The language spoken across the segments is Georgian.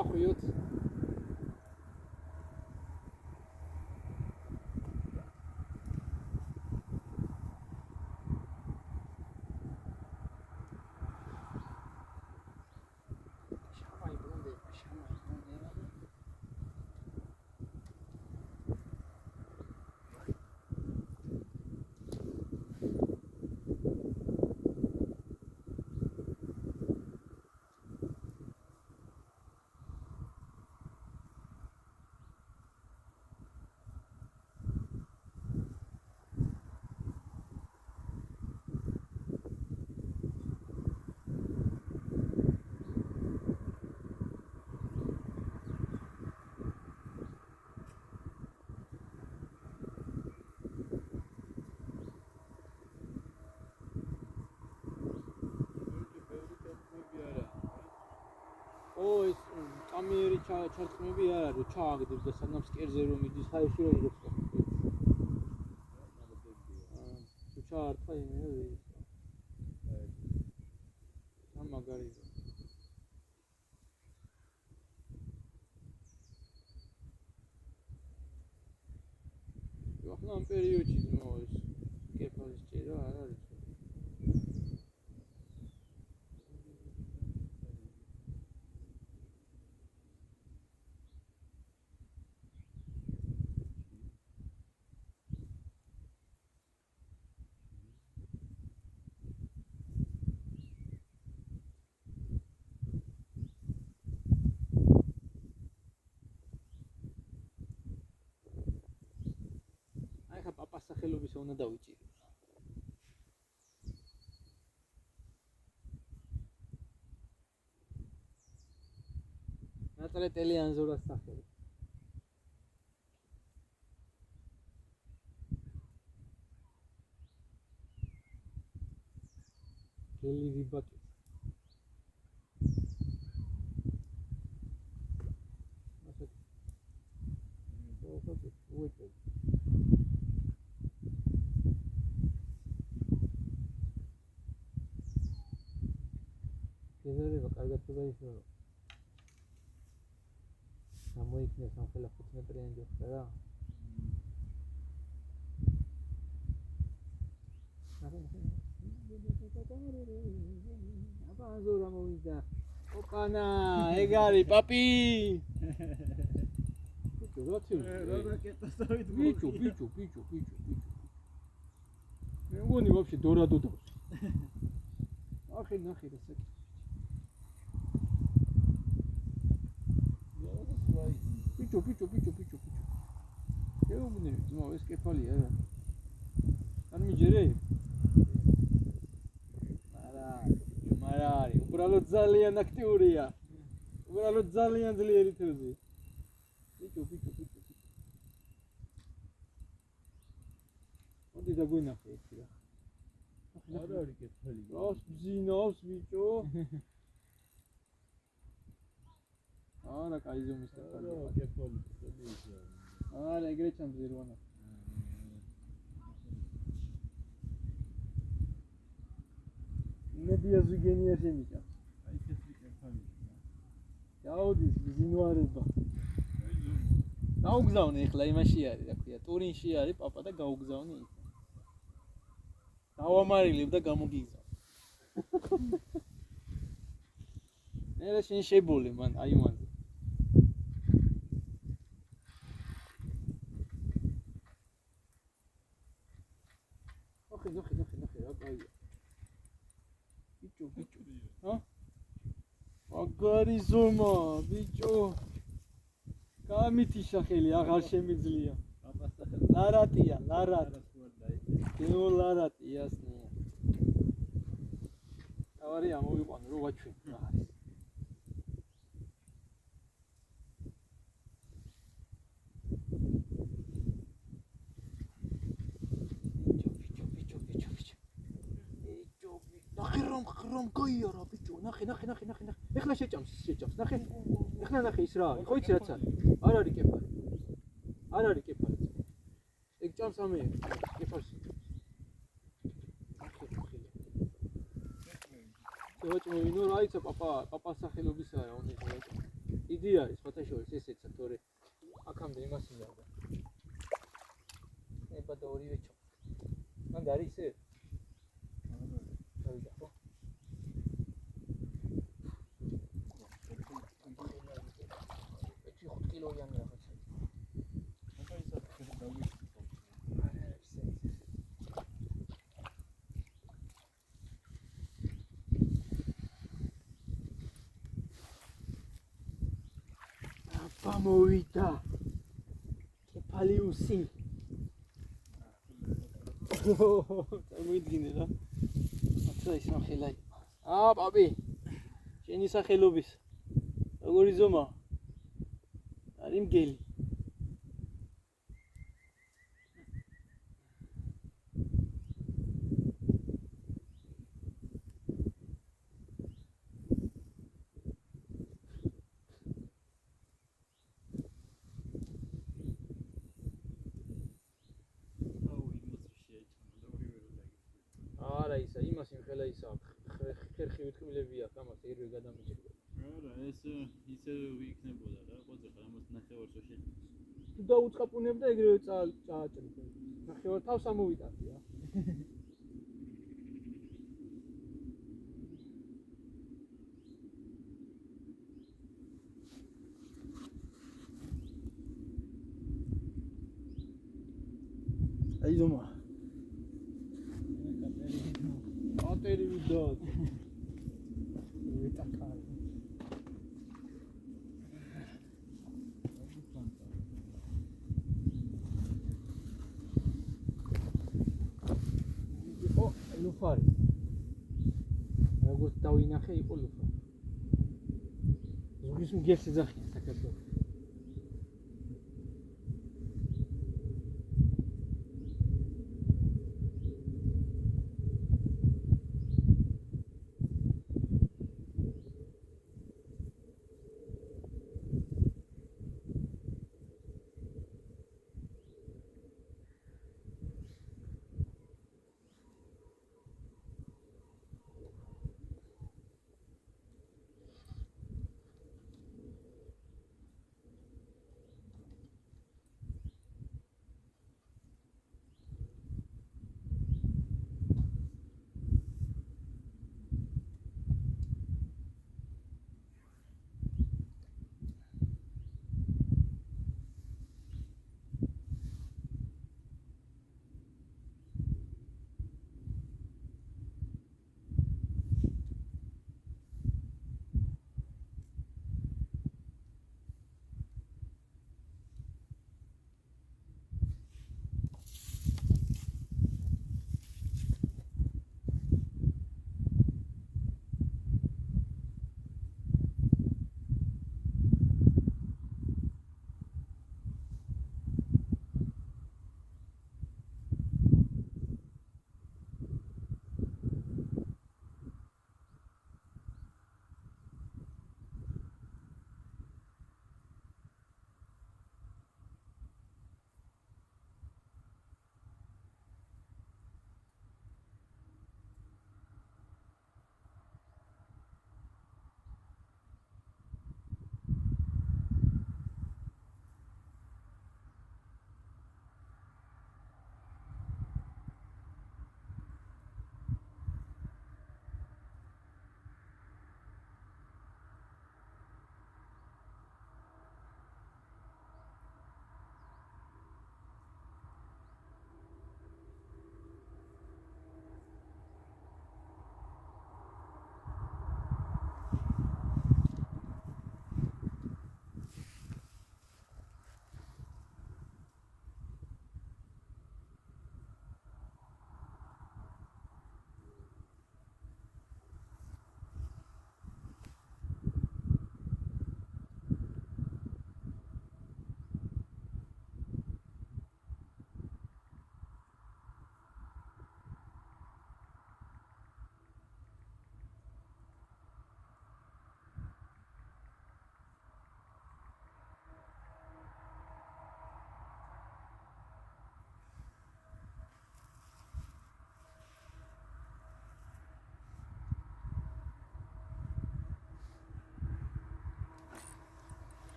დავახვიოთ. ой, კამიერი ჩარწმები არ არის, ჩააგდებს და სანამ სკერზე რომ იდის, ხაერში რომ იღებს. თუ ჩაარტყა იმენა ის. მაგარი. ახლა ამ პერიოდში ის კეფალის ჭირა არ არის. პაპას სახელობის უნდა დავიჭირო. ნატრეტელი ანზორას სახელი. გელი რიბაკი. გეზერება კარგად დაიშვა. გამოიქნეს ამ ხელა 5 მეტრიანი ჯოხა რა. აბა ზურა მოვიდა. ოპანა, ეგ არის პაპი. Бичу. Он вообще дорадо. Нахер это. Бичу. Eu мне, ну, es que falía. An mi jere. Marari. Ubralo ძალიან აქტიურია. Ubralo ძალიან ძლიერი თევზი. Бичу. Მოდი დაგვინახე ერთი რა. არ არის კეთილი. რას ბზინავს ბიჭო? არა, კაი ზომის კეთილი. არა, ეგრე ჩამძირვანა. ნებია ზუგენია შემიჭა. აი კეთილი კეთილი. დაუდის ბზინვარება. გაუგზავნე ახლა იმაში არის, რა ქვია, ტურინში არის პაპა და გაუგზავნე იქ. დავამარილებ და გამოგიგზავ. ნერე შენ შებოლე მან აივანზე. ნახე, რა კაია. ბიჭო. ჰა? აგარი ზომა, ბიჭო. გამითი სახელი აღარ შემიძლია. ლარატია. გეო ლარატი ასნია. ავარი ამოვიყვანო რო ვაჩვენ რა არის. ბიჭო. ნახე რომ გაიარა ბიჭო. ნახე. ეხლა შეჭამს. ნახე. ეხლა ნახე ის რა. ხო იცი რაც არის. არ არის კეფალი. ეგ ჭამს ამე კეფალში. ვაჭმოვინო რა იცი პაპას სახელობისაა უნდა დიდი არის ფოთაშორის ესეცა თორე აქამდე იმას იმარდა. ნება და ორივე ჩოხ. მანდ არის ისე? დავიდა ხო? ეჩი 5 კილოიანი რაღაცა. აბა ისა დავიწყო. მოვიდა კეფალიუსი წამოიდგინე რა ახლა ის ნახელაი პაპი შენი სახელობის როგორი ზომა არის მგელი არა ისა იმას იმხელა ისა ხერხი ვითქმილები აქვს ამას ერვე გადამიჭირდება არა ეს ისე იქნებოდა რა ყოძე ხარ ამას ნახევარსო შეჭრა თუ დაუწყაპუნებ და ეგრევე წააჭრით ნახევარ თავს ამოვიტანდი რა აი ზომა ატერი ვიდო ვიტაკარ იყო ლუფარი როგორც დავინახე იყო ლუფარი ზღვის მგელს ეძახიან საქართველოს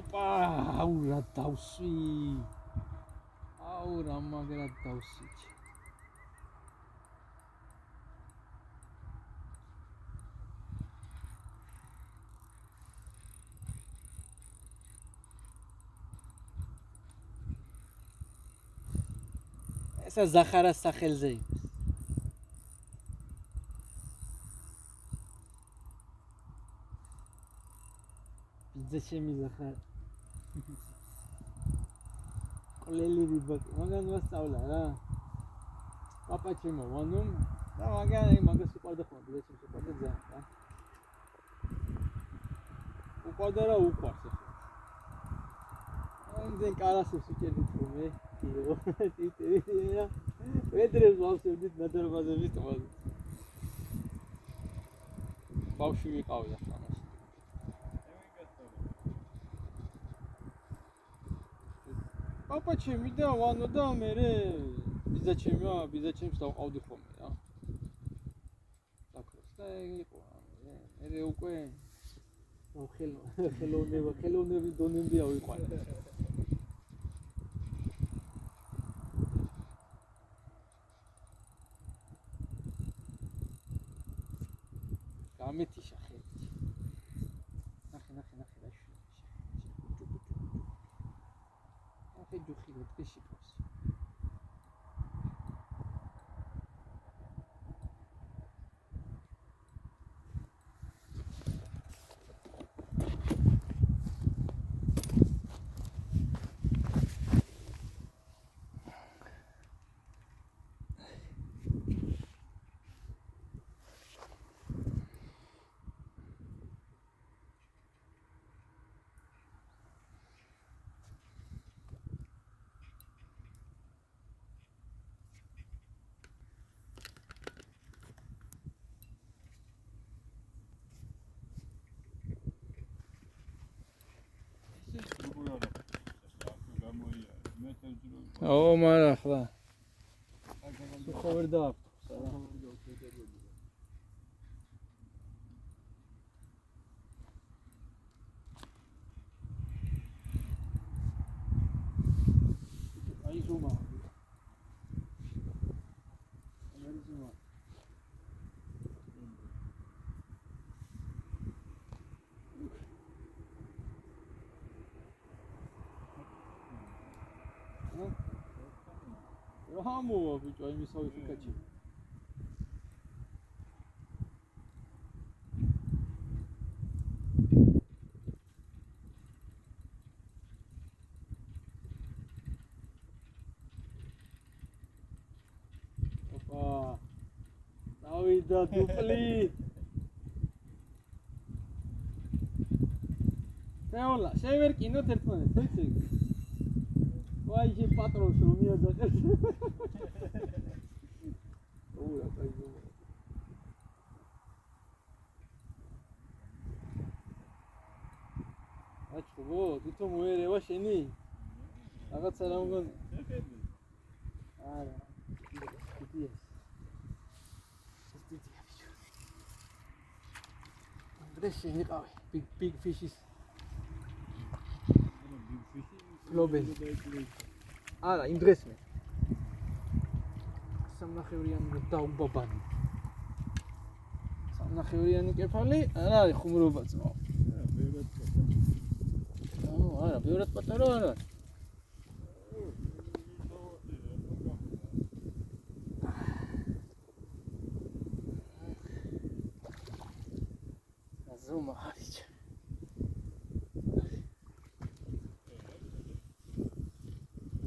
ოპა, აუ რა დავსვი. აუ რა მაგრად დავსვი. ესა ზახარას სახელზე იყო. ბიძა ჩემი ზახარ. ყოლელი რიბაკი, მაგან ვასწავლა რა. პაპა ჩემო ვანუმ და მაგას უყარდა ხოლმე, ბიძა ჩემს უყარდა ძალიან რა. უყარდა რა უყარს ახლა. ამდენ კარასებს ვიჭერდით ხოლმე. იო, ტიტირია. ვედრებს ვავსებდით ნადარბაზების ტყაზე. ბავშვი ვიყავი ახლა მაშინ. პაპა ჩემი და ვანო და მერე ბიძა ჩემს დავყავდი ხოლმე რა. დაკროს და იყო მერე უკვე ხელოვნები დონემდე ავიყვანე. გამეთიშა ხეთი. ნახე რა შვილი. ნახე ჯუხი და ტყეში ყავს. ო მარა ხლა. ხო ვერ დააქვს რა. აი ზუმა. Rahamowa bicho, ai misal ficativo. Opa! Davida dupli! Seola, sever ki no tertmane, tetsik. Vay ki patron şunu yazacak. Ura, tak zuma. Açko, თვითონ მოერევა შენი? რაღაცა რა მგონი? არა. დიეს. სტიტია ბიჭო. ანდრეს შენიყავი, big fishes. Globally. არა, იმ დღეს მე. სამნახევრიანი დაუბაბანი. სამნახევრიანი კეფალი, არა არის ხუმრობა ძმაო. არა, ბევრად პატარა არა. ზომა არის.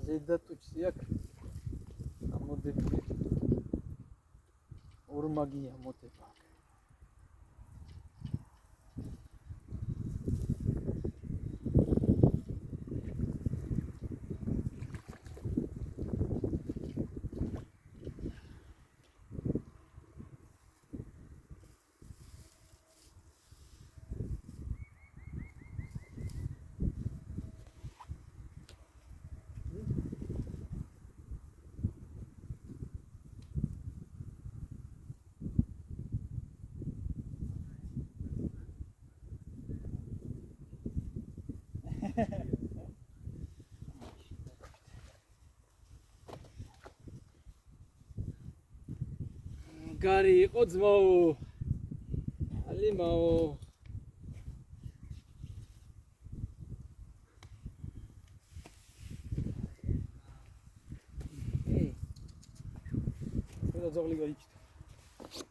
ზედა ტუჩი აქვს. ამოდები. ორმაგია მოდება. მაგარი იყო ძმაო. ალიმაო. Era zogli gaich.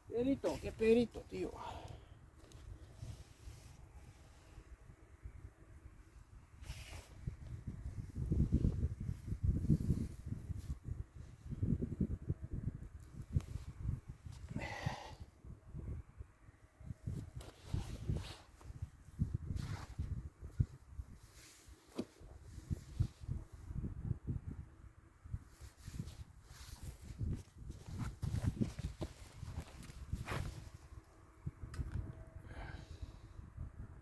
Perito, che perito, tío.